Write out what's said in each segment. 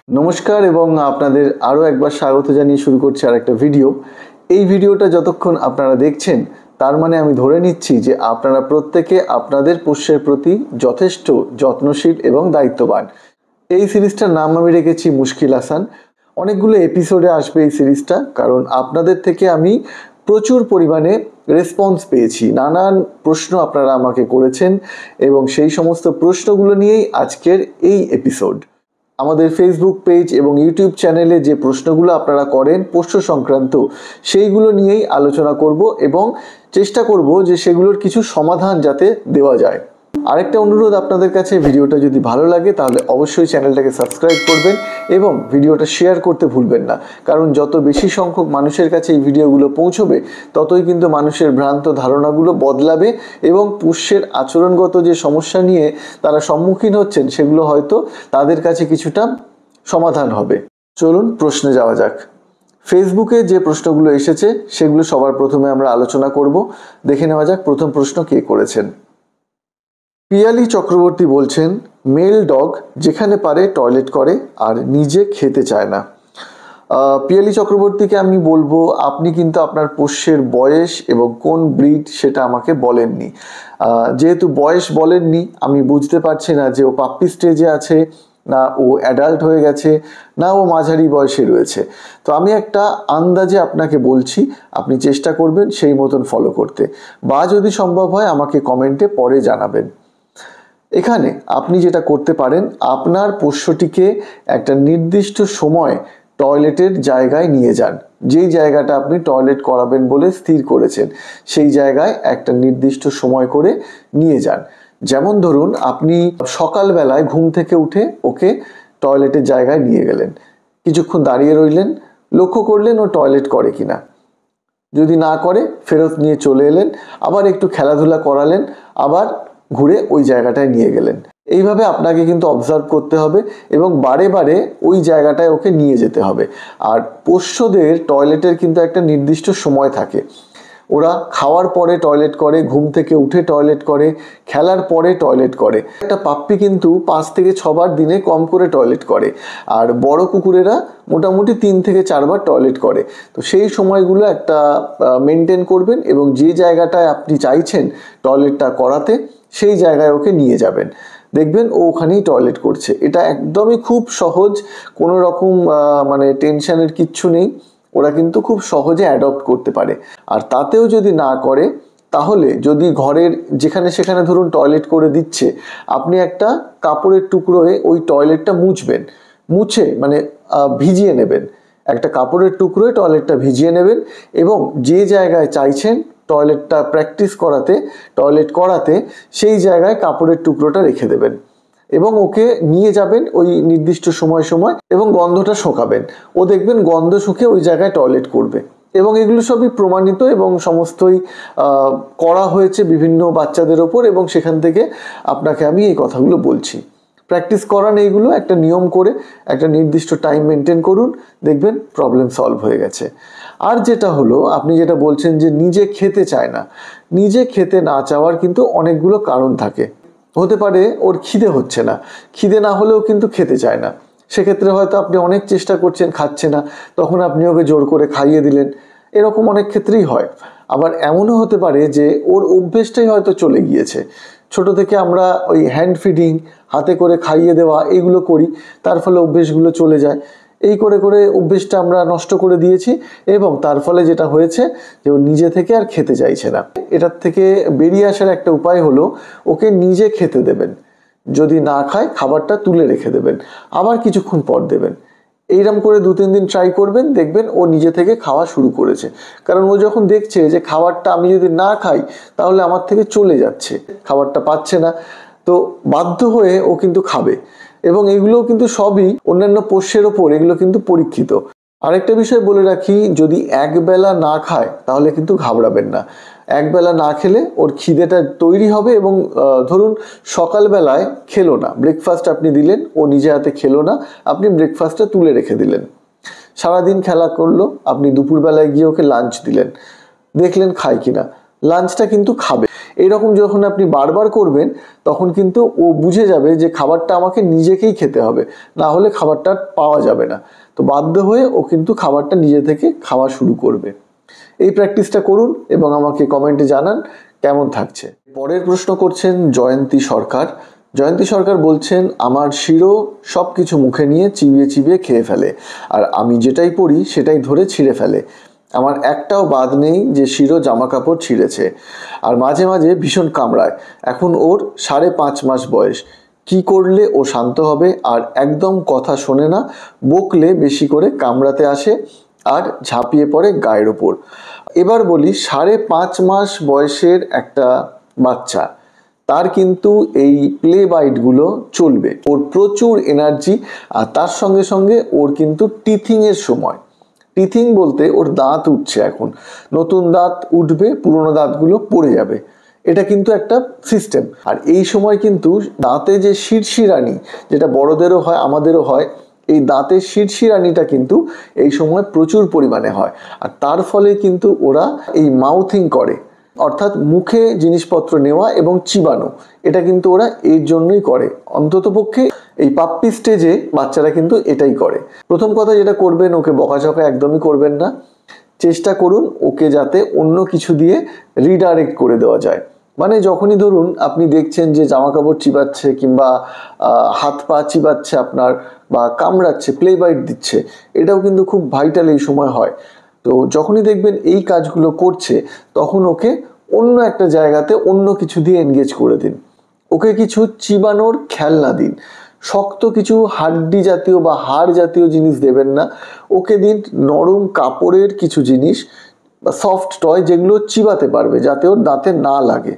নমস্কার এবং আপনাদের আরও একবার স্বাগত জানিয়ে শুরু করছি আরেকটা ভিডিও। এই ভিডিওটা যতক্ষণ আপনারা দেখছেন তার মানে আমি ধরে নিচ্ছি যে আপনারা প্রত্যেকে আপনাদের পোষ্যের প্রতি যথেষ্ট যত্নশীল এবং দায়িত্ববান। এই সিরিজটার নাম আমি রেখেছি মুশকিল আসান। অনেকগুলো এপিসোডে আসবে এই সিরিজটা, কারণ আপনাদের থেকে আমি প্রচুর পরিমাণে রেসপন্স পেয়েছি। নানান প্রশ্ন আপনারা আমাকে করেছেন এবং সেই সমস্ত প্রশ্নগুলো নিয়েই আজকের এই এপিসোড। আমাদের ফেসবুক পেজ এবং ইউটিউব চ্যানেলে যে প্রশ্নগুলো আপনারা করেন পোষ্য সংক্রান্ত, সেইগুলো নিয়েই আলোচনা করব এবং চেষ্টা করব যে সেগুলোর কিছু সমাধান যাতে দেওয়া যায়। আরেকটা অনুরোধ আপনাদের কাছে, ভিডিওটা যদি ভালো লাগে তাহলে অবশ্যই চ্যানেলটাকে সাবস্ক্রাইব করবেন এবং ভিডিওটা শেয়ার করতে ভুলবেন না, কারণ যত বেশি সংখ্যক মানুষের কাছে এই ভিডিওগুলো পৌঁছবে ততই কিন্তু মানুষের ভ্রান্ত ধারণাগুলো বদলাবে এবং পোষ্যের আচরণগত যে সমস্যা নিয়ে তারা সম্মুখীন হচ্ছেন সেগুলো হয়তো তাদের কাছে কিছুটা সমাধান হবে। চলুন প্রশ্নে যাওয়া যাক। ফেসবুকে যে প্রশ্নগুলো এসেছে সেগুলো সবার প্রথমে আমরা আলোচনা করব। দেখে নেওয়া যাক প্রথম প্রশ্ন কে করেছেন। পিয়ালি চক্রবর্তী বলছেন, মেল ডগ যেখানে পারে টয়লেট করে আর নিজে খেতে চায় না। পিয়ালি চক্রবর্তীকে আমি বলবো, আপনি কিন্তু আপনার পোষ্যের বয়স এবং কোন ব্রিড সেটা আমাকে বলেননি। যেহেতু বয়স বলেননি, আমি বুঝতে পারছি না যে ও পাপ্পি স্টেজে আছে, না ও অ্যাডাল্ট হয়ে গেছে, না ও মাঝারি বয়সে রয়েছে। তো আমি একটা আন্দাজে আপনাকে বলছি, আপনি চেষ্টা করবেন সেই মতন ফলো করতে, বা যদি সম্ভব হয় আমাকে কমেন্টে পরে জানাবেন। এখানে আপনি যেটা করতে পারেন, আপনার পোষ্যটিকে একটা নির্দিষ্ট সময় টয়লেটের জায়গায় নিয়ে যান। যেই জায়গাটা আপনি টয়লেট করাবেন বলে স্থির করেছেন সেই জায়গায় একটা নির্দিষ্ট সময় করে নিয়ে যান। যেমন ধরুন, আপনি সকালবেলায় ঘুম থেকে উঠে ওকে টয়লেটের জায়গায় নিয়ে গেলেন, কিছুক্ষণ দাঁড়িয়ে রইলেন, লক্ষ্য করলেন ও টয়লেট করে কিনা। যদি না করে ফেরত নিয়ে চলে এলেন, আবার একটু খেলাধুলা করালেন, আবার ঘুরে ওই জায়গাটায় নিয়ে গেলেন। এইভাবে আপনাকে কিন্তু অবজার্ভ করতে হবে এবং বারে বারে ওই জায়গাটায় ওকে নিয়ে যেতে হবে। আর পোষ্যদের টয়লেটের কিন্তু একটা নির্দিষ্ট সময় থাকে। ওরা খাওয়ার পরে টয়লেট করে, ঘুম থেকে উঠে টয়লেট করে, খেলার পরে টয়লেট করে। একটা পাপ্পি কিন্তু 5 থেকে 6 বার দিনে কম করে টয়লেট করে, আর বড় কুকুরেরা মোটামুটি 3 থেকে 4 বার টয়লেট করে। তো সেই সময়গুলো একটা মেনটেন করবেন এবং যে জায়গাটায় আপনি চাইছেন টয়লেটটা করাতে সেই জায়গায় ওকে নিয়ে যাবেন। দেখবেন ও ওখানেই টয়লেট করছে। এটা একদমই খুব সহজ, কোনো রকম মানে টেনশনের কিচ্ছু নেই। ওরা কিন্তু খুব সহজে অ্যাডপ্ট করতে পারে। আর তাতেও যদি না করে, তাহলে যদি ঘরের যেখানে সেখানে ধরুন টয়লেট করে দিচ্ছে, আপনি একটা কাপড়ের টুকরোয় ওই টয়লেটটা মুছে মানে ভিজিয়ে নেবেন। একটা কাপড়ের টুকরোয় টয়লেটটা ভিজিয়ে নেবেন এবং যে জায়গায় চাইছেন টয়লেটটা প্র্যাকটিস করাতে, টয়লেট করাতে, সেই জায়গায় কাপড়ের টুকরোটা রেখে দেবেন এবং ওকে নিয়ে যাবেন ওই নির্দিষ্ট সময় এবং গন্ধটা শোকাবেন। ও দেখবেন গন্ধ শুকে ওই জায়গায় টয়লেট করবে। এবং এগুলো সবই প্রমাণিত এবং সমস্তই করা হয়েছে বিভিন্ন বাচ্চাদের ওপর, এবং সেখান থেকে আপনাকে আমি এই কথাগুলো বলছি। প্র্যাকটিস করান এইগুলো, একটা নিয়ম করে একটা নির্দিষ্ট টাইম মেনটেন করুন, দেখবেন প্রবলেম সলভ হয়ে গেছে। আর যেটা হলো, আপনি যেটা বলছেন যে নিজে খেতে চায় না, নিজে খেতে না চাওয়ার কিন্তু অনেকগুলো কারণ থাকে। হতে পারে ওর খিদে হচ্ছে না, খিদে না হলেও কিন্তু খেতে চায় না। সেক্ষেত্রে হয়তো আপনি অনেক চেষ্টা করছেন, খাচ্ছে না, তখন আপনি ওকে জোর করে খাইয়ে দিলেন। এরকম অনেক ক্ষেত্রেই হয়। আবার এমনও হতে পারে যে ওর অভ্যেসটাই হয়তো চলে গিয়েছে। ছোট থেকে আমরা ওই হ্যান্ড ফিডিং, হাতে করে খাইয়ে দেওয়া, এইগুলো করি, তার ফলে অভ্যেসগুলো চলে যায়। এই করে করে অভ্যেসটা আমরা নষ্ট করে দিয়েছি এবং তার ফলে যেটা হয়েছে যে ও নিজে থেকে আর খেতে চাইছে না। এটার থেকে বেরিয়ে আসার একটা উপায় হলো, ওকে নিজে খেতে দেবেন। যদি না খায় খাবারটা তুলে রেখে দেবেন, আবার কিছুক্ষণ পর দেবেন। এইরকম করে 2-3 দিন ট্রাই করবেন, দেখবেন ও নিজে থেকে খাওয়া শুরু করেছে। কারণ ও যখন দেখছে যে খাবারটা আমি যদি না খাই তাহলে আমার থেকে চলে যাচ্ছে, খাবারটা পাচ্ছে না, তো বাধ্য হয়ে ও কিন্তু খাবে। এবং এগুলো কিন্তু সবই অন্যান্য পোষ্যের ওপর এগুলো কিন্তু পরীক্ষিত। আরেকটা বিষয় বলে রাখি, যদি একবেলা না খায় তাহলে কিন্তু ঘাবড়াবেন না। একবেলা না খেলে ওর খিদেটা তৈরি হবে এবং ধরুন সকালবেলায় খেলো না, ব্রেকফাস্ট আপনি দিলেন, ও নিজে হাতে খেলো না, আপনি ব্রেকফাস্টটা তুলে রেখে দিলেন। সারাদিন খেলা করলো, আপনি দুপুরবেলায় গিয়ে ওকে লাঞ্চ দিলেন, দেখলেন খায় কিনা, লাঞ্চটা কিন্তু খাবে। এইরকম যখন আপনি বারবার করবেন তখন কিন্তু ও বুঝে যাবে যে খাবারটা আমাকে নিজেকেই খেতে হবে, না হলে খাবারটা পাওয়া যাবে না। তো বাধ্য হয়ে ও কিন্তু খাবারটা নিজে থেকে খাওয়া শুরু করবে। এই প্র্যাকটিসটা করুন এবং আমাকে কমেন্টে জানান কেমন থাকছে। পরের প্রশ্ন করছেন জয়ন্তী সরকার। জয়ন্তী সরকার বলছেন, আমার শিরো সব কিছু মুখে নিয়ে চিবিয়ে চিবিয়ে খেয়ে ফেলে, আর আমি যেটাই পরি সেটাই ধরে ছিঁড়ে ফেলে। আমার একটাও বাদ নেই যে শিরো জামা কাপড় ছিঁড়েছে, আর মাঝে মাঝে ভীষণ কামড়ায়। এখন ওর 5.5 মাস বয়স। কি করলে ও শান্ত হবে? আর একদম কথা শোনে না, বকলে বেশি করে কামড়াতে আসে আর ঝাঁপিয়ে পড়ে গায়ের ওপর। এবার বলি, 5.5 মাস বয়সের একটা বাচ্চা, তার কিন্তু এই প্লে বাইটগুলো চলবে। ওর প্রচুর এনার্জি, আর তার সঙ্গে সঙ্গে ওর কিন্তু টিথিংয়ের সময়, টিথিং বলতে ওর দাঁত উঠছে, এখন নতুন দাঁত উঠবে, পুরোনো দাঁতগুলো পড়ে যাবে। এটা কিন্তু একটা সিস্টেম। আর এই সময় কিন্তু দাঁতে যে শিরশিরানি, যেটা বড়দেরও হয় আমাদেরও হয়, এই দাঁতের শিরশিরানিটা কিন্তু এই সময় প্রচুর পরিমাণে হয়। আর তার ফলে কিন্তু ওরা এই মাউথিং করে, অর্থাৎ মুখে জিনিসপত্র নেওয়া এবং চিবানো, এটা কিন্তু ওরা এর জন্যই করে। অন্ততপক্ষে এই পাপ্পি স্টেজে বাচ্চারা কিন্তু এটাই করে। প্রথম কথা যেটা করবেন, ওকে বকাঝকা একদমই করবেন না। চেষ্টা করুন ওকে যাতে অন্য কিছু দিয়ে রিডাইরেক্ট করে দেওয়া যায়। মানে যখনই ধরুন আপনি দেখছেন যে জামা কাপড় চিবাচ্ছে কিংবা হাত পা চিবাচ্ছে আপনার, বা কামড়াচ্ছে, প্লে বাইট দিচ্ছে, এটাও কিন্তু খুব ভাইটাল এই সময় হয়। তো যখনই দেখবেন এই কাজগুলো করছে, তখন ওকে অন্য একটা জায়গাতে অন্য কিছু দিয়ে এনগেজ করে দিন। ওকে কিছু চিবানোর খেলনা দিন। শক্ত কিছু হাড্ডি জাতীয় বা হাড় জাতীয় জিনিস দেবেন না। ওকে দিন নরম কাপড়ের কিছু জিনিস বা সফট টয়, যেগুলো চিবাতে পারবে, যাতে ওর দাঁতে না লাগে।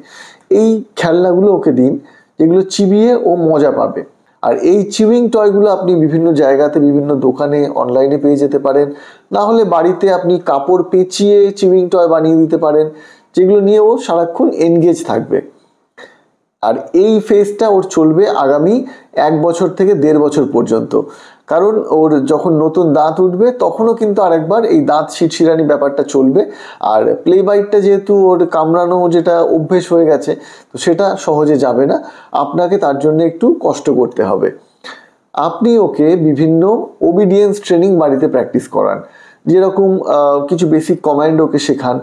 এই খেলনাগুলো ওকে দিন, যেগুলো চিবিয়ে ও মজা পাবে। আর এই চিউইং টয়গুলো আপনি বিভিন্ন জায়গাতে, বিভিন্ন দোকানে, অনলাইনে পেয়ে যেতে পারেন। না হলে বাড়িতে আপনি কাপড় পেঁচিয়ে চিউইং টয় বানিয়ে দিতে পারেন, যেগুলো নিয়েও সারাক্ষণ এনগেজ থাকবে। আর এই ফেজটা ওর চলবে আগামী 1 বছর থেকে 1.5 বছর পর্যন্ত। কারণ ওর যখন নতুন দাঁত উঠবে তখনও কিন্তু আরেকবার এই দাঁত শিরশিরানি ব্যাপারটা চলবে। আর প্লে বাইটটা যেহেতু ওর কামড়ানো যেটা অভ্যেস হয়ে গেছে, তো সেটা সহজে যাবে না, আপনাকে তার জন্য একটু কষ্ট করতে হবে। আপনি ওকে বিভিন্ন ওবিডিয়েন্স ট্রেনিং বাড়িতে প্র্যাকটিস করান। যেরকম কিছু বেসিক কমান্ড ওকে শেখান।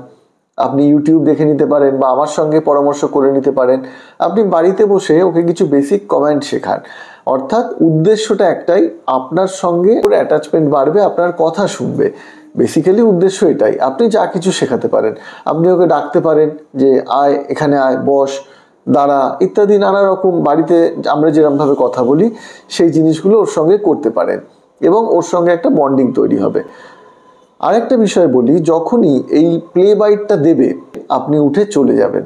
আপনি ইউটিউব দেখে নিতে পারেন বা আমার সঙ্গে পরামর্শ করে নিতে পারেন। আপনি বাড়িতে বসে ওকে কিছু বেসিক কমান্ড শেখান। অর্থাৎ উদ্দেশ্যটা একটাই, আপনার সঙ্গে ওর অ্যাটাচমেন্ট বাড়বে, আপনার কথা শুনবে। বেসিক্যালি উদ্দেশ্য এটাই। আপনি যা কিছু শেখাতে পারেন, আপনি ওকে ডাকতে পারেন যে আয়, এখানে আয়, বস, দাঁড়া, ইত্যাদি নানা রকম বাড়িতে আমরা যেরকমভাবে কথা বলি সেই জিনিসগুলো ওর সঙ্গে করতে পারেন, এবং ওর সঙ্গে একটা বন্ডিং তৈরি হবে। আরেকটা বিষয় বলি, যখনই এই প্লে বাইটটা দেবে আপনি উঠে চলে যাবেন।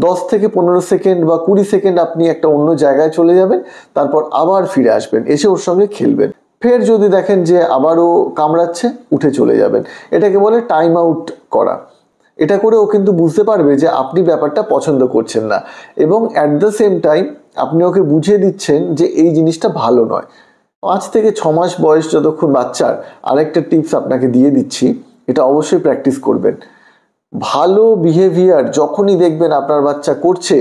10 থেকে 15 সেকেন্ড বা 20 সেকেন্ড আপনি একটা অন্য জায়গায় চলে যাবেন, তারপর আবার ফিরে আসবেন, এসে ওর সঙ্গে খেলবেন। ফের যদি দেখেন যে আবারও কামড়াচ্ছে, উঠে চলে যাবেন। এটাকে বলে টাইম আউট করা। এটা করে ও কিন্তু বুঝতে পারবে যে আপনি ব্যাপারটা পছন্দ করছেন না, এবং অ্যাট দ্য সেম টাইম আপনি ওকে বুঝিয়ে দিচ্ছেন যে এই জিনিসটা ভালো নয়। 5 থেকে 6 মাস বয়স যতক্ষণ বাচ্চার, আরেকটা টিপস আপনাকে দিয়ে দিচ্ছি, এটা অবশ্যই প্র্যাকটিস করবেন। ভালো বিহেভিয়ার যখনই দেখবেন আপনার বাচ্চা করছে,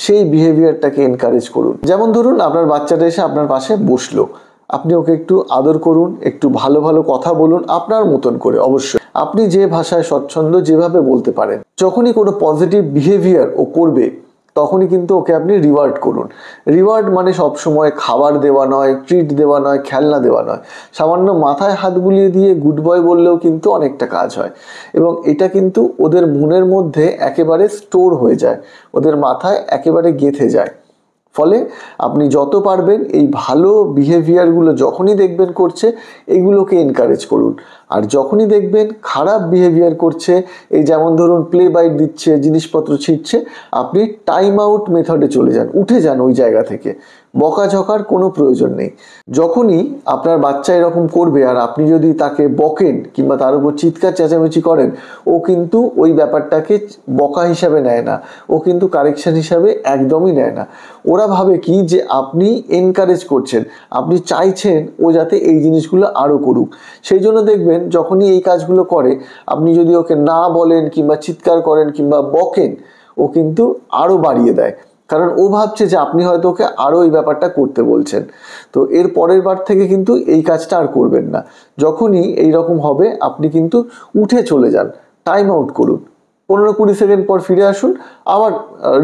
সেই বিহেভিয়ারটাকে এনকারেজ করুন। যেমন ধরুন আপনার বাচ্চাটা এসে আপনার পাশে বসলো, আপনি ওকে একটু আদর করুন, একটু ভালো ভালো কথা বলুন, আপনার মতন করে। অবশ্যই আপনি যে ভাষায় স্বচ্ছন্দ, যেভাবে বলতে পারেন। যখনই কোনো পজিটিভ বিহেভিয়ার ও করবে, তখনই কিন্তু ওকে আপনি রিওয়ার্ড করুন। রিওয়ার্ড মানে সবসময় খাবার দেওয়া নয়, ট্রিট দেওয়া নয়, খেলনা দেওয়া নয়। সামান্য মাথায় হাত বুলিয়ে দিয়ে গুড বয় বললেও কিন্তু অনেকটা কাজ হয়, এবং এটা কিন্তু ওদের মনের মধ্যে একেবারে স্টোর হয়ে যায়, ওদের মাথায় একেবারে গেঁথে যায়। ফলে আপনি যত পারবেন এই ভালো বিহেভিয়ারগুলো যখনই দেখবেন করছে, এইগুলোকে এনকারেজ করুন। আর যখনই দেখবেন খারাপ বিহেভিয়ার করছে, এই যেমন ধরুন প্লে বাইট দিচ্ছে, জিনিসপত্র ছিঁড়ছে, আপনি টাইম আউট মেথডে চলে যান, উঠে যান ওই জায়গা থেকে। বকাঝকার কোনো প্রয়োজন নেই। যখনই আপনার বাচ্চা এরকম করবে আর আপনি যদি তাকে বকেন কিংবা তার উপর চিৎকার চেঁচামেচি করেন, ও কিন্তু ওই ব্যাপারটাকে বকা হিসাবে নেয় না, ও কিন্তু কারেকশন হিসাবে একদমই নেয় না। ওরা ভাবে কি যে আপনি এনকারেজ করছেন, আপনি চাইছেন ও যাতে এই জিনিসগুলো আরও করুক। সেই জন্য দেখবেন যখনই এই কাজগুলো করে, আপনি যদি ওকে না বলেন কিংবা চিৎকার করেন কিংবা বকেন, ও কিন্তু আরও বাড়িয়ে দেয়, কারণ ও ভাবছে যে আপনি হয়তো ওকে আরও এই ব্যাপারটা করতে বলছেন। তো এর পরের বার থেকে কিন্তু এই কাজটা আর করবেন না। যখনই এই রকম হবে আপনি কিন্তু উঠে চলে যান, টাইম আউট করুন, 15-20 সেকেন্ড পর ফিরে আসুন, আবার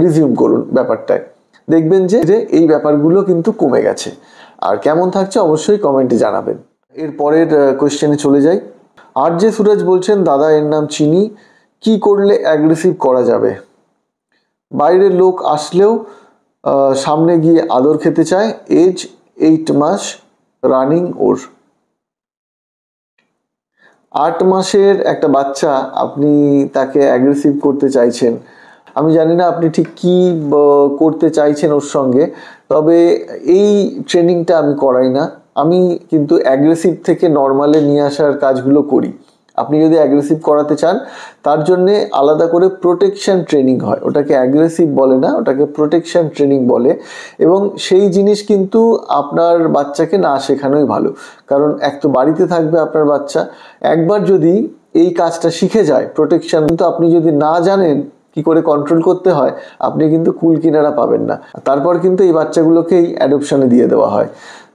রিজিউম করুন ব্যাপারটায়। দেখবেন যে এই ব্যাপারগুলো কিন্তু কমে গেছে। আর কেমন থাকছে অবশ্যই কমেন্টে জানাবেন। এর পরের কোয়েশ্চেনে চলে যাই। আর যে সুরজ বলছেন, দাদা এর নাম চিনি, কি করলে অ্যাগ্রেসিভ করা যাবে? বাইরের লোক আসলেও সামনে গিয়ে আদর খেতে চায়, এজ 8 মাস রানিং ওর। 8 মাসের একটা বাচ্চা, আপনি তাকে অ্যাগ্রেসিভ করতে চাইছেন। আমি জানি না আপনি ঠিক কি করতে চাইছেন ওর সঙ্গে, তবে এই ট্রেনিংটা আমি করাই না। আমি কিন্তু অ্যাগ্রেসিভ থেকে নর্মালে নিয়ে আসার কাজগুলো করি। আপনি যদি অ্যাগ্রেসিভ করাতে চান তার জন্যে আলাদা করে প্রোটেকশন ট্রেনিং হয়, ওটাকে অ্যাগ্রেসিভ বলে না, ওটাকে প্রোটেকশন ট্রেনিং বলে। এবং সেই জিনিস কিন্তু আপনার বাচ্চাকে না শেখানোই ভালো, কারণ এক তো বাড়িতে থাকবে আপনার বাচ্চা, একবার যদি এই কাজটা শিখে যায় প্রোটেকশন, কিন্তু আপনি যদি না জানেন কি করে কন্ট্রোল করতে হয়, আপনি কিন্তু কুল কিনারা পাবেন না। তারপর কিন্তু এই বাচ্চাগুলোকেই অ্যাডপশনে দিয়ে দেওয়া হয়।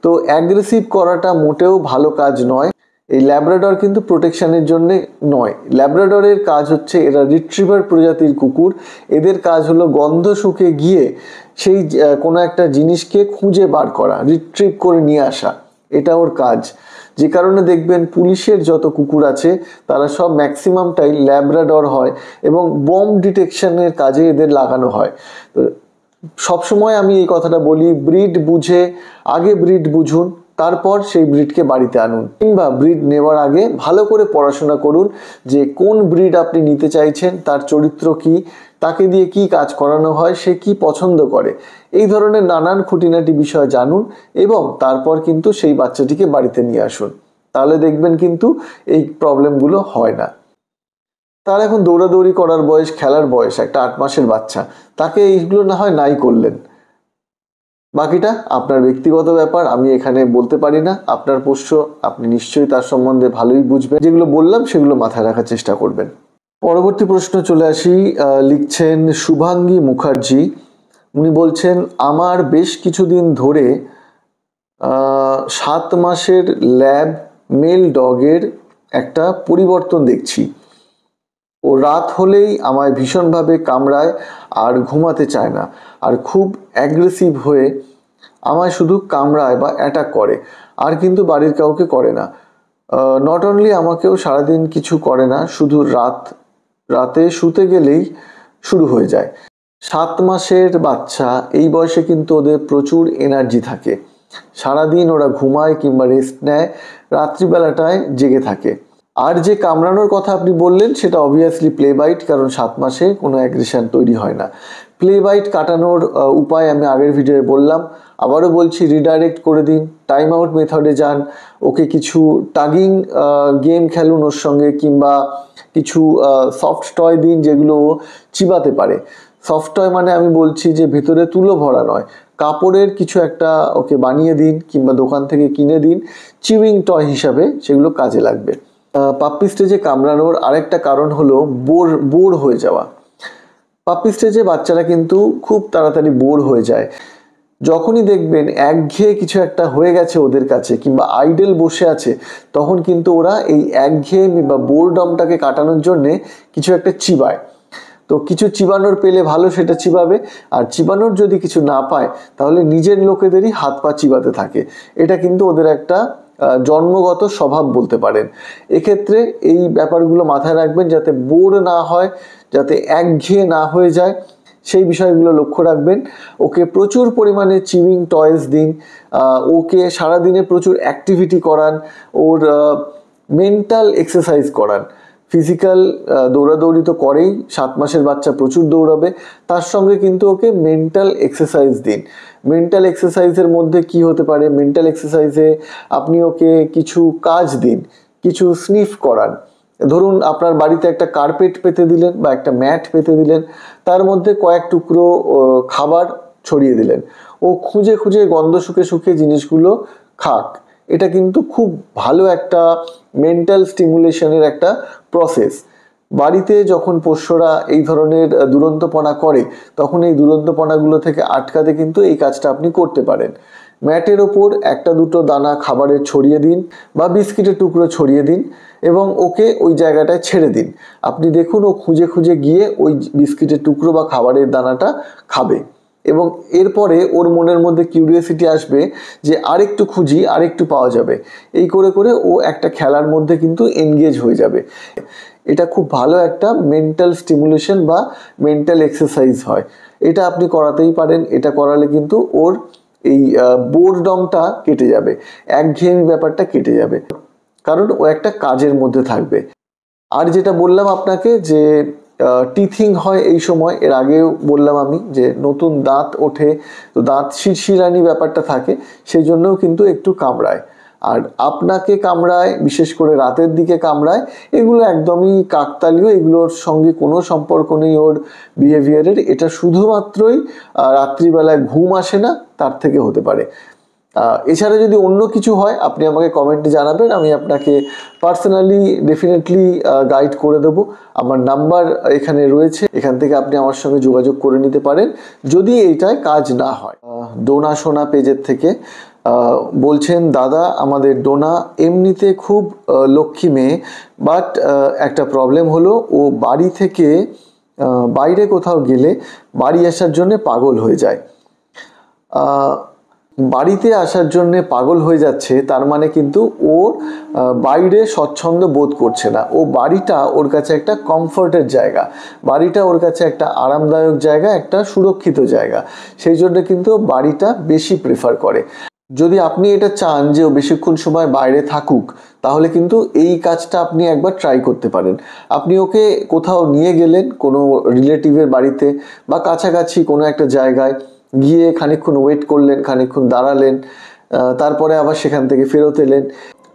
তো অ্যাগ্রেসিভ করাটা মোটেও ভালো কাজ নয়। এই ল্যাব্রাডর কিন্তু প্রোটেকশনের জন্য নয়। ল্যাব্রাডরের কাজ হচ্ছে, এরা রিট্রিভার প্রজাতির কুকুর, এদের কাজ হলো গন্ধ শুকে গিয়ে সেই কোনো একটা জিনিসকে খুঁজে বার করা, রিট্রিভ করে নিয়ে আসা, এটা ওর কাজ। যে কারণে দেখবেন পুলিশের যত কুকুর আছে তারা সব ম্যাক্সিমামটাই ল্যাব্রাডর হয়, এবং বম্ব ডিটেকশনের কাজে এদের লাগানো হয়। তো সবসময় আমি এই কথাটা বলি, ব্রিড বুঝে আগে ব্রিড বুঝুন, তারপর সেই ব্রিডকে বাড়িতে আনুন, কিংবা ব্রিড নেওয়ার আগে ভালো করে পড়াশোনা করুন যে কোন ব্রিড আপনি নিতে চাইছেন, তার চরিত্র কি, তাকে দিয়ে কি কাজ করানো হয়, সে কি পছন্দ করে, এই ধরনের নানান খুঁটিনাটি বিষয় জানুন, এবং তারপর কিন্তু সেই বাচ্চাটিকে বাড়িতে নিয়ে আসুন। তাহলে দেখবেন কিন্তু এই প্রবলেমগুলো হয় না। তার এখন দৌড়াদৌড়ি করার বয়স, খেলার বয়স, একটা 8 মাসের বাচ্চা, তাকে এইগুলো না হয় নাই করলেন, বাকিটা আপনার ব্যক্তিগত ব্যাপার, আমি এখানে বলতে পারি না। আপনার পোষ্য, আপনি নিশ্চয়ই তার সম্বন্ধে ভালোই বুঝবেন। যেগুলো বললাম সেগুলো মাথায় রাখার চেষ্টা করবেন। পরবর্তী প্রশ্ন চলে আসি। লিখছেন শুভাঙ্গী মুখার্জি, উনি বলছেন, আমার বেশ কিছুদিন ধরে 7 মাসের ল্যাব মেল ডগের একটা পরিবর্তন দেখছি। ও রাত হলেই আমায় ভীষণভাবে কামড়ায় আর ঘুমাতে চায় না, আর খুব অ্যাগ্রেসিভ হয়ে আমায় শুধু কামড়ায় বা অ্যাটাক করে, আর কিন্তু বাড়ির কাউকে করে না। নট অনলি আমাকেও সারাদিন কিছু করে না, শুধু রাতে শুতে গেলেই শুরু হয়ে যায়। 7 মাসের বাচ্চা, এই বয়সে কিন্তু ওদের প্রচুর এনার্জি থাকে, সারাদিন ওরা ঘুমায় কিংবা রেস্ট নেয়, রাত্রিবেলাটায় জেগে থাকে। আর যে কামড়ানোর কথা আপনি বললেন সেটা অবভিয়াসলি প্লে বাইট, কারণ 7 মাসে কোনো অ্যাগ্রেশন তৈরি হয় না। প্লে বাইট কাটানোর উপায় আমি আগের ভিডিওয়ে বললাম, আবারও বলছি, রিডাইরেক্ট করে দিন, টাইম আউট মেথডে যান, ওকে কিছু টাগিং গেম খেলুন ওর সঙ্গে, কিংবা কিছু সফট টয় দিন যেগুলো ও চিবাতে পারে। সফট টয় মানে আমি বলছি যে ভেতরে তুলো ভরা নয়, কাপড়ের কিছু একটা ওকে বানিয়ে দিন, কিংবা দোকান থেকে কিনে দিন, চিউইং টয় হিসাবে সেগুলো কাজে লাগবে। পাপ্পি স্টেজে কামড়ানোর আরেকটা কারণ হলো বোর হয়ে যাওয়া। পাপ্পি স্টেজে বাচ্চারা কিন্তু খুব তাড়াতাড়ি বোর হয়ে যায়। যখনই দেখবেন একঘেয়ে কিছু একটা হয়ে গেছে ওদের কাছে, কিংবা আইডল বসে আছে, তখন কিন্তু ওরা এই একঘেয়েমি বা বোরডমটাকে কাটানোর জন্যে কিছু একটা চিবায়। তো কিছু চিবানোর পেলে ভালো, সেটা চিবাবে, আর চিবানোর যদি কিছু না পায় তাহলে নিজের লোকেদেরই হাত পা চিবাতে থাকে। এটা কিন্তু ওদের একটা জন্মগত স্বভাব বলতে পারেন। এক্ষেত্রে এই ব্যাপারগুলো মাথায় রাখবেন, যাতে বোর না হয়, যাতে একঘেয়ে না হয়ে যায়, সেই বিষয়গুলো লক্ষ্য রাখবেন। ওকে প্রচুর পরিমাণে চিউইং টয়েস দিন, ওকে সারাদিনে প্রচুর অ্যাক্টিভিটি করান, ওর মেন্টাল এক্সারসাইজ করান। ফিজিক্যাল দৌড়াদৌড়ি তো করেই, 7 মাসের বাচ্চা প্রচুর দৌড়াবে, তার সঙ্গে কিন্তু ওকে মেন্টাল এক্সারসাইজ দিন। মেন্টাল এক্সারসাইজের মধ্যে কি হতে পারে? মেন্টাল এক্সারসাইজে আপনি ওকে কিছু কাজ দিন, কিছু স্নিফ করান। ধরুন আপনার বাড়িতে একটা কার্পেট পেতে দিলেন বা একটা ম্যাট পেতে দিলেন, তার মধ্যে কয়েক টুকরো খাবার ছড়িয়ে দিলেন, ও খুঁজে খুঁজে গন্ধ শুকে শুকে জিনিসগুলো খাক। এটা কিন্তু খুব ভালো একটা মেন্টাল স্টিমুলেশনের একটা প্রসেস। বাড়িতে যখন পোষ্যরা এই ধরনের দুরন্তপনা করে তখন এই দুরন্তপনাগুলো থেকে আটকাতে কিন্তু এই কাজটা আপনি করতে পারেন। ম্যাটের ওপর একটা দুটো দানা খাবারের ছড়িয়ে দিন বা বিস্কিটের টুকরো ছড়িয়ে দিন এবং ওকে ওই জায়গাটায় ছেড়ে দিন। আপনি দেখুন ও খুঁজে খুঁজে গিয়ে ওই বিস্কিটের টুকরো বা খাবারের দানাটা খাবে এবং এরপরে ওর মনের মধ্যে কিউরিয়াসিটি আসবে যে আরেকটু খুঁজি, আরেকটু পাওয়া যাবে। এই করে করে ও একটা খেলার মধ্যে কিন্তু এনগেজ হয়ে যাবে। এটা খুব ভালো একটা মেন্টাল স্টিমুলেশন বা মেন্টাল এক্সারসাইজ হয়। এটা আপনি করাতেই পারেন। এটা করালে কিন্তু ওর এই বোরডমটা কেটে যাবে, একঘেয়েমি ব্যাপারটা কেটে যাবে, কারণ ও একটা কাজের মধ্যে থাকবে। আর যেটা বললাম আপনাকে যে টিথিং হয় এই সময়, এর আগেও বললাম আমি যে নতুন দাঁত ওঠে, তো দাঁত শিরশিরানি ব্যাপারটা থাকে, সেই জন্যও কিন্তু একটু কামড়ায়। আর আপনাকে কামড়ায়, বিশেষ করে রাতের দিকে কামড়ায়, এগুলো একদমই কাকতালীয়, এগুলোর সঙ্গে কোনো সম্পর্ক নেই ওর বিহেভিয়ারের। এটা শুধুমাত্রই রাত্রিবেলায় ঘুম আসে না তার থেকে হতে পারে। এছাড়া যদি অন্য কিছু হয় আপনি আমাকে কমেন্টে জানাবেন, আমি আপনাকে পার্সোনালি ডেফিনেটলি গাইড করে দেবো। আমার নাম্বার এখানে রয়েছে, এখান থেকে আপনি আমার সঙ্গে যোগাযোগ করে নিতে পারেন যদি এইটায় কাজ না হয়। ডোনা সোনা পেজের থেকে বলছেন, দাদা আমাদের ডোনা এমনিতে খুব লক্ষ্মী মেয়ে, বাট একটা প্রবলেম হলো ও বাড়ি থেকে বাইরে কোথাও গেলে বাড়ি আসার জন্য পাগল হয়ে যায়। বাড়িতে আসার জন্য পাগল হয়ে যাচ্ছে তার মানে কিন্তু ওর বাইরে স্বচ্ছন্দ বোধ করছে না। ও বাড়িটা ওর কাছে একটা কমফর্টের জায়গা, বাড়িটা ওর কাছে একটা আরামদায়ক জায়গা, একটা সুরক্ষিত জায়গা, সেই জন্য কিন্তু বাড়িটা বেশি প্রেফার করে। যদি আপনি এটা চান যে ও বেশিক্ষণ সময় বাইরে থাকুক, তাহলে কিন্তু এই কাজটা আপনি একবার ট্রাই করতে পারেন। আপনি ওকে কোথাও নিয়ে গেলেন, কোনো রিলেটিভের বাড়িতে বা কাছাকাছি কোনো একটা জায়গায় গিয়ে খানিকক্ষণ ওয়েট করলেন, খানিকক্ষণ দাঁড়ালেন, তারপরে আবার সেখান থেকে ফেরত এলেন।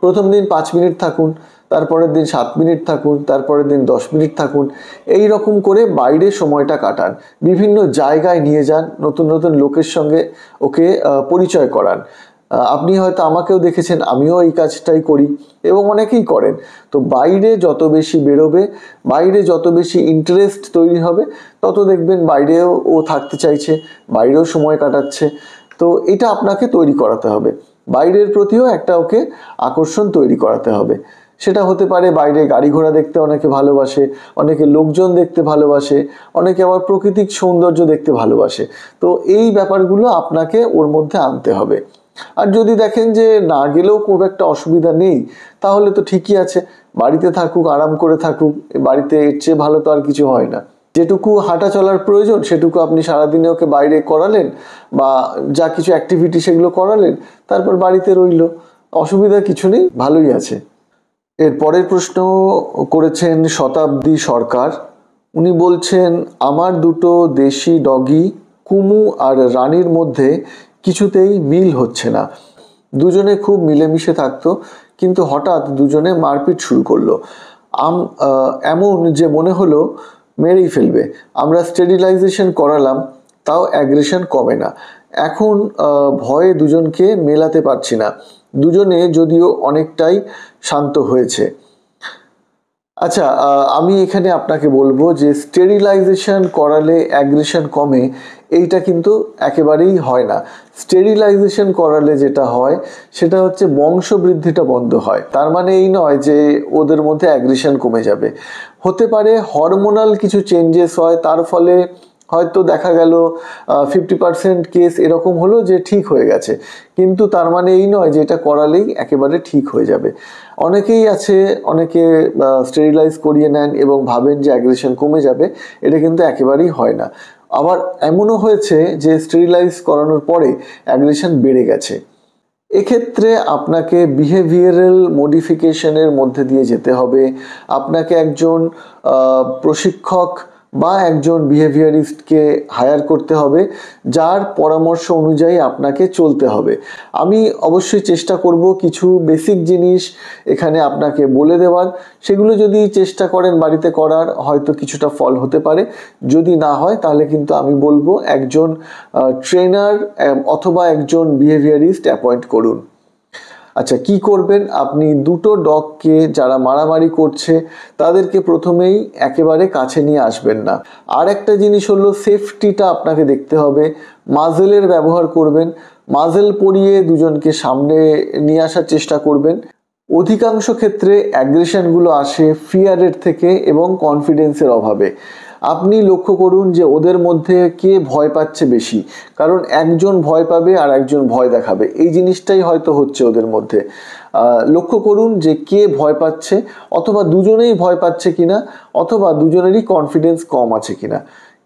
প্রথম দিন 5 মিনিট থাকুন, তারপরের দিন 7 মিনিট থাকুন, তারপরের দিন 10 মিনিট থাকুন, এই রকম করে বাইরে সময়টা কাটান। বিভিন্ন জায়গায় নিয়ে যান, নতুন নতুন লোকের সঙ্গে ওকে পরিচয় করান। আপনি হয়তো আমাকেও দেখেছেন, আমিও এই কাজটাই করি এবং অনেকেই করেন। তো বাইরে যত বেশি বেরোবে, বাইরে যত বেশি ইন্টারেস্ট তৈরি হবে, তত দেখবেন বাইরেও ও থাকতে চাইছে, বাইরেও সময় কাটাচ্ছে। তো এটা আপনাকে তৈরি করাতে হবে, বাইরের প্রতিও একটা ওকে আকর্ষণ তৈরি করাতে হবে। সেটা হতে পারে বাইরে গাড়ি ঘোড়া দেখতে অনেকে ভালোবাসে, অনেকে লোকজন দেখতে ভালোবাসে, অনেকে আবার প্রাকৃতিক সৌন্দর্য দেখতে ভালোবাসে। তো এই ব্যাপারগুলো আপনাকে ওর মধ্যে আনতে হবে। আর যদি দেখেন যে না গেলেও খুব একটা অসুবিধা নেই, তাহলে তো ঠিকই আছে, বাড়িতে থাকুক, আরাম করে থাকুক। বাড়িতে এর চেয়ে ভালো তো আর কিছু হয় না। যেটুকু হাঁটা চলার প্রয়োজন সেটুকু আপনি সারাদিনে ওকে বাইরে করালেন বা যা কিছু অ্যাক্টিভিটি সেগুলো করালেন, তারপর বাড়িতে রইল, অসুবিধা কিছু নেই, ভালোই আছে। এর পরের প্রশ্ন করেছেন শতাব্দী সরকার। উনি বলছেন, আমার দুটো দেশি ডগি কুমু আর রানীর মধ্যে কিছুতেই মিল হচ্ছে না। দুজনে খুব মিলেমিশে থাকতো, কিন্তু হঠাৎ দুজনে মারপিট শুরু করলো। এমন যে মনে হলো মেরেই ফেলবে। আমরা স্টেরিলাইজেশন করালাম, তাও অ্যাগ্রেশন কমে না। এখন ভয়ে দুজনকে মেলাতে পারছি না। দুজনে যদিও অনেকটাই শান্ত হয়েছে। আচ্ছা, আমি এখানে আপনাকে বলবো যে স্টেরিলাইজেশন করালে অ্যাগ্রেশন কমে, এইটা কিন্তু একেবারেই হয় না। স্টেরিলাইজেশন করালে যেটা হয় সেটা হচ্ছে বংশবৃদ্ধিটা বন্ধ হয়। তার মানে এই নয় যে ওদের মধ্যে অ্যাগ্রেশন কমে যাবে। হতে পারে হরমোনাল কিছু চেঞ্জেস হয়, তার ফলে হয়তো দেখা গেল 50% কেস এরকম হলো যে ঠিক হয়ে গেছে, কিন্তু তার মানে এই নয় যে এটা করালেই একেবারে ঠিক হয়ে যাবে। অনেকেই আছে, অনেকে স্টেরিলাইজ করিয়ে নেন এবং ভাবেন যে অ্যাগ্রেশন কমে যাবে, এটা কিন্তু একেবারেই হয় না। আবার এমনও হয়েছে যে স্টেরিলাইজ করানোর পরে অ্যাগ্রেশন বেড়ে গেছে। এক্ষেত্রে আপনাকে বিহেভিয়ারাল মডিফিকেশনের মধ্যে দিয়ে যেতে হবে। আপনাকে একজন প্রশিক্ষক বা একজন বিহেভিয়ারিস্টকে হায়ার করতে হবে, যার পরামর্শ অনুযায়ী আপনাকে চলতে হবে। আমি অবশ্যই চেষ্টা করব কিছু বেসিক জিনিস এখানে আপনাকে বলে দেওয়ার। সেগুলো যদি চেষ্টা করেন বাড়িতে করার, হয়তো কিছুটা ফল হতে পারে। যদি না হয় তাহলে কিন্তু আমি বলবো একজন ট্রেনার অথবা একজন বিহেভিয়ারিস্ট অ্যাপয়েন্ট করুন। আচ্ছা, কি করবেন? আপনি দুটো ডগকে যারা মারামারি করছে তাদেরকে প্রথমেই একেবারে কাছে নিয়ে আসবেন না। আর একটা জিনিস হলো সেফটিটা আপনাকে দেখতে হবে। মাজেলের ব্যবহার করবেন, মাজেল পরিয়ে দুজনকে সামনে নিয়ে আসার চেষ্টা করবেন। অধিকাংশ ক্ষেত্রে অ্যাগ্রেশনগুলো আসে ফিয়ারের থেকে এবং কনফিডেন্সের অভাবে। আপনি লক্ষ্য করুন যে ওদের মধ্যে কে ভয় পাচ্ছে বেশি, কারণ একজন ভয় পাবে আর একজন ভয় দেখাবে, এই জিনিসটাই হয়তো হচ্ছে ওদের মধ্যে। লক্ষ্য করুন যে কে ভয় পাচ্ছে, অথবা দুজনেই ভয় পাচ্ছে কিনা, অথবা দুজনেরই কনফিডেন্স কম আছে কিনা।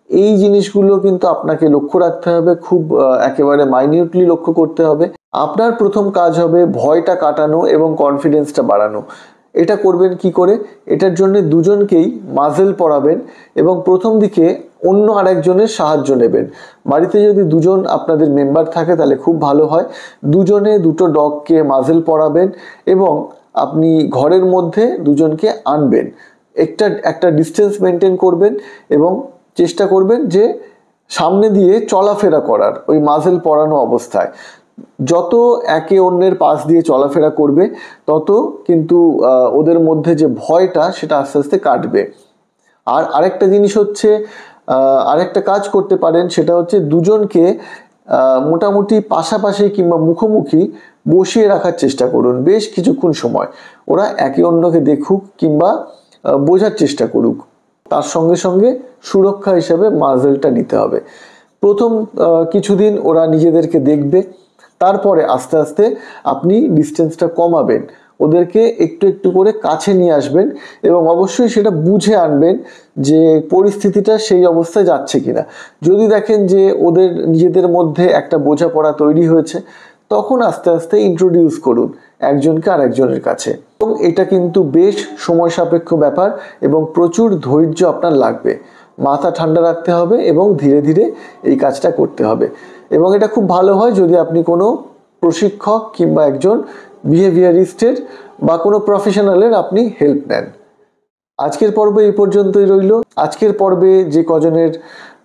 এই জিনিসগুলো কিন্তু আপনাকে লক্ষ্য রাখতে হবে, খুব একেবারে মাইনিউটলি লক্ষ্য করতে হবে। আপনার প্রথম কাজ হবে ভয়টা কাটানো এবং কনফিডেন্সটা বাড়ানো। এটা করবেন কি করে? এটার জন্য দুজনকেই মাজেল পরাবেন এবং প্রথম দিকে অন্য আরেকজনের সাহায্য নেবেন। বাড়িতে যদি দুজন আপনাদের মেম্বার থাকে তাহলে খুব ভালো হয়। দুজনে দুটো ডগকে মাজেল পরাবেন এবং আপনি ঘরের মধ্যে দুজনকে আনবেন। একটা ডিস্টেন্স মেনটেন করবেন এবং চেষ্টা করবেন যে সামনে দিয়ে চলাফেরা করার, ওই মাজেল পরানো অবস্থায়। যত একে অন্যের পাশ দিয়ে চলাফেরা করবে তত কিন্তু ওদের মধ্যে যে ভয়টা সেটা আস্তে আস্তে কাটবে। আর আরেকটা জিনিস হচ্ছে, আরেকটা কাজ করতে পারেন, সেটা হচ্ছে দুজনকে মোটামুটি পাশাপাশি কিংবা মুখোমুখি বসিয়ে রাখার চেষ্টা করুন বেশ কিছুক্ষণ সময়। ওরা একে অন্যকে দেখুক কিংবা বোঝার চেষ্টা করুক। তার সঙ্গে সঙ্গে সুরক্ষা হিসেবে মাজেলটা নিতে হবে। প্রথম কিছুদিন ওরা নিজেদেরকে দেখবে, তারপরে আস্তে আস্তে আপনি ডিস্টেন্সটা কমাবেন, ওদেরকে একটু একটু করে কাছে নিয়ে আসবেন এবং অবশ্যই সেটা বুঝে আনবেন যে পরিস্থিতিটা সেই অবস্থায় যাচ্ছে কিনা। যদি দেখেন যে ওদের নিজেদের মধ্যে একটা বোঝাপড়া তৈরি হয়েছে, তখন আস্তে আস্তে ইন্ট্রোডিউস করুন একজনকে আর একজনের কাছে। এবং এটা কিন্তু বেশ সময় সাপেক্ষ ব্যাপার এবং প্রচুর ধৈর্য আপনার লাগবে। মাথা ঠান্ডা রাখতে হবে এবং ধীরে ধীরে এই কাজটা করতে হবে। এবং এটা খুব ভালো হয় যদি আপনি কোনো প্রশিক্ষক কিংবা একজন বিহেভিয়ারিস্টের বা কোনো প্রফেশনালের আপনি হেল্প নেন। আজকের পর্বে এই পর্যন্তই রইল। আজকের পর্বে যে কজনের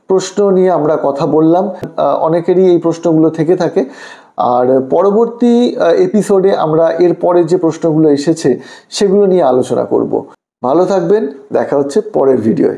প্রশ্ন নিয়ে আমরা কথা বললাম, অনেকেরই এই প্রশ্নগুলো থেকে থাকে। আর পরবর্তী এপিসোডে আমরা এর পরে যে প্রশ্নগুলো এসেছে সেগুলো নিয়ে আলোচনা করব। ভালো থাকবেন, দেখা হচ্ছে পরের ভিডিওয়ে।